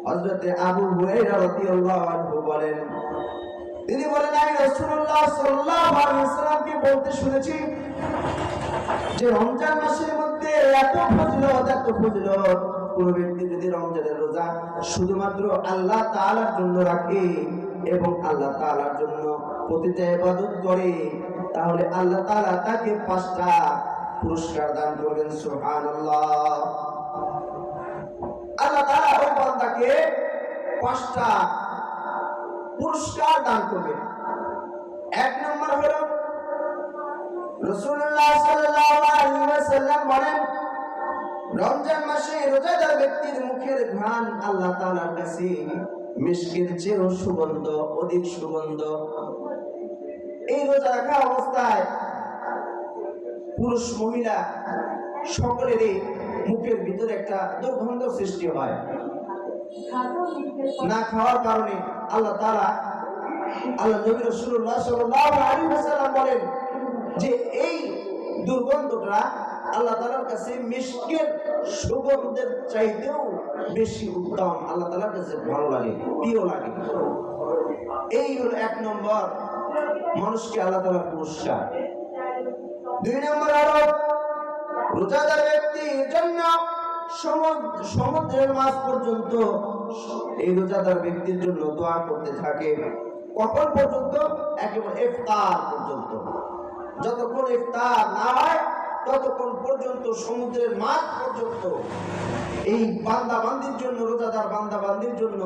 হযরতে আবু হুরায়রা রাদিয়াল্লাহু আনহু বলেন, তিনি বলেন, আমি রাসূলুল্লাহ সাল্লাল্লাহু আলাইহি ওয়াসাল্লামকে বলতে শুনেছি যে রমজান মাসের মধ্যে এত ফজিলত, কোন ব্যক্তি যদি রমজানের রোজা শুধুমাত্র আল্লাহ তাআলার জন্য রাখে এবং আল্লাহ তাআলার জন্য প্রতিটা ইবাদত করে, তাহলে আল্লাহ তাআলা তাকে 5টা পুরস্কার দান করবেন। সুবহানাল্লাহ। আল্লাহ তাআলা ওই বান্দাকে 5টা পুরস্কার দান করবেন। এক নম্বর হলো রাসূলুল্লাহ সাল্লাল্লাহু আলাইহি ওয়াসাল্লাম বলেন, রমজান মাসে রোজাদার ব্যক্তির মুখের ঘ্রাণ আল্লাহ তাআলার কাছে মিশকের চেয়েও সুগন্ধ, অধিক সুগন্ধ। এই রোজা রাখা অবস্থায় পুরুষ মহিলা সকলেরই মুখের ভিতরে একটা দুর্গন্ধ সৃষ্টি হয়। না খাওয়ার কারণে আল্লাহ তাআলা, আল্লাহ নবী রাসূলুল্লাহ সাল্লাল্লাহু আলাইহি ওয়াসাল্লাম বলেন যে এই দুর্গন্ধটা আল্লাহ তাআলার কাছে মিশকের সুগন্ধের চাইতেও বেশি উত্তম, আল্লাহ তাআলার কাছে ভালো লাগে, প্রিয় লাগে। এই হলো 1 নম্বর মানুষকে আল্লাহ তাআলার পুরস্কার। 2 নম্বর হলো রোজাদার ব্যক্তির জন্য সমুদ্রের মাছ পর্যন্ত এই রোজাদার ব্যক্তির জন্য দোয়া করতে থাকে। কখন পর্যন্ত? একেবারে ইফতার পর্যন্ত। যতক্ষণ ইফতার না হয় ততক্ষণ পর্যন্ত সমুদ্রের মাছ পর্যন্ত এই বান্দা বান্দির জন্য, রোজাদার বান্দা বান্দির জন্য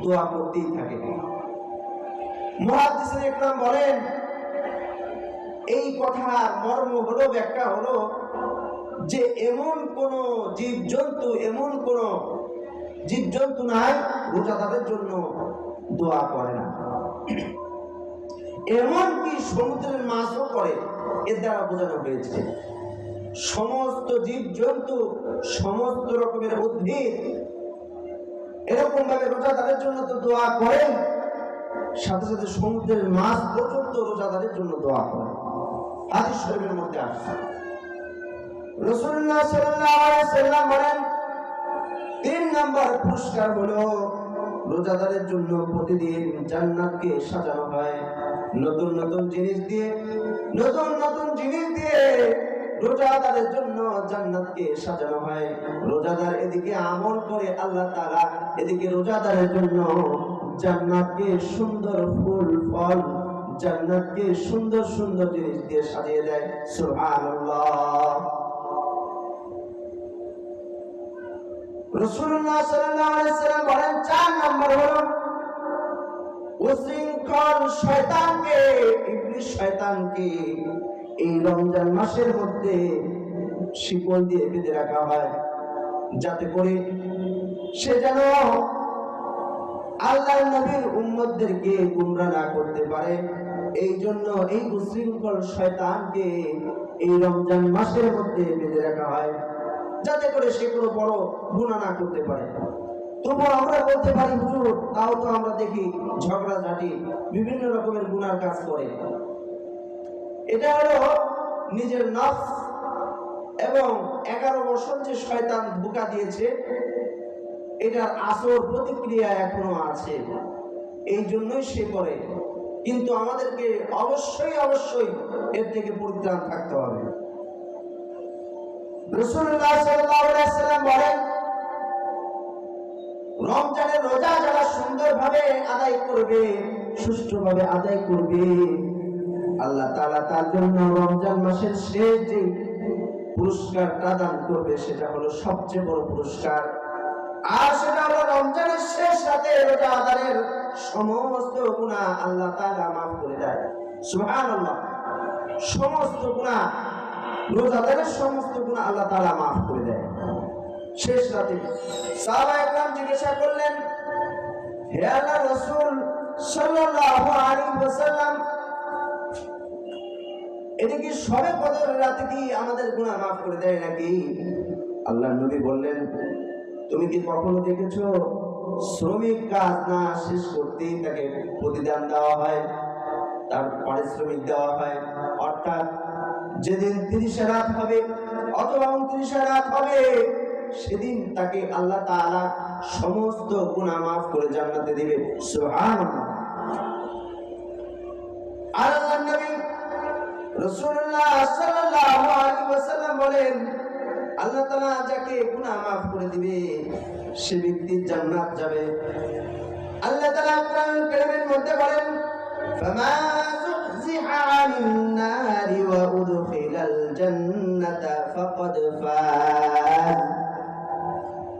দোয়া করতেই থাকে। মুহাদ্দিসিন ইকরাম বলেন, এই কথার মর্ম হলো, ব্যাখ্যা হলো যে এমন কোন জীবজন্তু নাই রোজাদারের জন্য দোয়া করে না। এমনকি সমুদ্রের মাছও করে। এর দ্বারা বোঝানো হয়েছে সমস্ত জীবজন্তু, সমস্ত রকমের উদ্ভিদ এরকম ভাবে রোজাদারের জন্য তো দোয়া করে, সাথে সাথে সমুদ্রের মাছ পর্যন্ত রোজাদারের জন্য দোয়া করে। হাদিস শরীফের মধ্যে আসছে। রাসূলুল্লাহ সাল্লাল্লাহু আলাইহি ওয়াসাল্লাম বলেন, 3 নম্বর পুরস্কার হলো রোজাদারের জন্য প্রতিদিন জান্নাতকে সাজানো হয় নতুন নতুন জিনিস দিয়ে। রোজাদারের জন্য জান্নাতকে সাজানো হয়। রোজাদার এদিকে আমল করে, আল্লাহ তাআলা এদিকে রোজাদারের জন্য জান্নাতকে সুন্দর ফুল ফল, জান্নাতকে সুন্দর সুন্দর জিনিস দিয়ে সাজিয়ে দেয়। সুবহানাল্লাহ। রাসূলুল্লাহ সাল্লাল্লাহু আলাইহি ওয়াসাল্লাম বলেন, 4 নম্বর হলো উশৃঙ্খল শয়তানকে, ইবলিস শয়তানকে এই রমজান মাসের মধ্যে শিকল দিয়ে বেঁধে রাখা হয়, যাতে করে সে যেন আল্লাহর নবীর উম্মতদেরকে গুমরাহ না করতে পারে। এই জন্য এই উশৃঙ্খল শয়তানকে এই রমজান মাসের মধ্যে বেঁধে রাখা হয়, যাতে করে সে কোনো বড় গুনাহ না করতে পারে। তবু আমরা বলতে পারি, হুজুর তাও তো আমরা দেখি ঝগড়াঝাটি, বিভিন্ন রকমের গুনার কাজ করে। এটা হলো নিজের নফস এবং 11 বছর যে শয়তান ধোঁকা দিয়েছে, এটার আসর প্রতিক্রিয়া এখনো আছে, এই জন্যই সে করে। কিন্তু আমাদেরকে অবশ্যই এর থেকে পরিত্রাণ থাকতে হবে। রাসূলুল্লাহ সাল্লাল্লাহু আলাইহি ওয়াসাল্লাম বলেন, রমজানের রোজা যারা সুন্দরভাবে আদায় করবে, সুষ্ঠুভাবে আদায় করবে, আল্লাহ তাআলা তার জন্য রমজান মাসের শেষ যে পুরস্কারটা দান করবে সেটা হলো সবচেয়ে বড় পুরস্কার। আর সেটা হলো রমজানের শেষ রাতে রোজাদারের সমস্ত গুনাহ আল্লাহ তাআলা মাফ করে দেয়। সুবহানাল্লাহ। সমস্ত গুনাহ, রোজাদারের সমস্ত গুনাহ আল্লাহ তাআলা মাফ করে দেয় শেষ রাতে। সাহাবায়ে কেরাম জিজ্ঞাসা করলেন, হে আল্লাহর রাসূল সাল্লাল্লাহু আলাইহি ওয়াসাল্লাম, এটা কি শবে কদরের রাতে কি আমাদের গুনাহ মাফ করে দেয় নাকি? আল্লাহর নবী বললেন, তুমি কি কখনো দেখেছো শ্রমিক কাজ না শেষ করতেই তাকে প্রতিদান দেওয়া হয়, তার পারিশ্রমিক দেওয়া হয়? অর্থাৎ যেদিন 30 রাত হবে অথবা 29 রাত হবে, সেদিন তাকে আল্লাহ তাআলা সমস্ত গুনাহ মাফ করে জান্নাতে দিবে। সুবহানাল্লাহ। আর আল্লাহর নবী রাসূলুল্লাহ সাল্লাল্লাহু আলাইহি ওয়াসাল্লাম বলেন, আল্লাহ তাআলা যাকে গুনাহ মাফ করে দিবে সে ব্যক্তি জান্নাত যাবে। আল্লাহ তাআলা কোরআনুল কারীমের মধ্যে বলেন, ফামা যুহজিহা আনিন নারি ওয়া উদখিলাল জান্নাতা ফাকাদ ফাজ।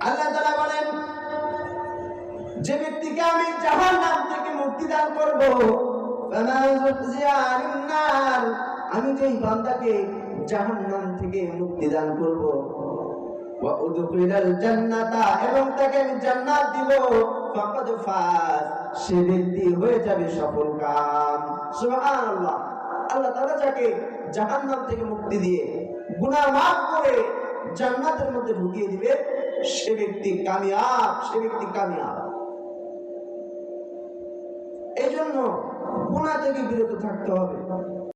আল্লাহ তাআলা বলেন, যে ব্যক্তিকে আমি জাহান্নাম থেকে মুক্তি দান করব, ফামা যুহজিহা আনিন নার, আমি যেই বান্দাকে জাহান্নাম থেকে মুক্তি দান করব, ওয়া উদখিলাল জান্নাতা, এবং তাকে আমি জান্নাত দিব, ফাকাদ ফাজ, সে ব্যক্তি হয়ে যাবে সফলকাম। সুবহানাল্লাহ। আল্লাহ তাআলা যাকে জাহান্নাম থেকে মুক্তি দিয়ে গুনাহ মাফ করে জান্নাতের মধ্যে ঢুকিয়ে দিবে, সে ব্যক্তি কামিয়াব, সে ব্যক্তি কামিয়াব। এই জন্য গুনাহ থেকে বিরত থাকতে হবে।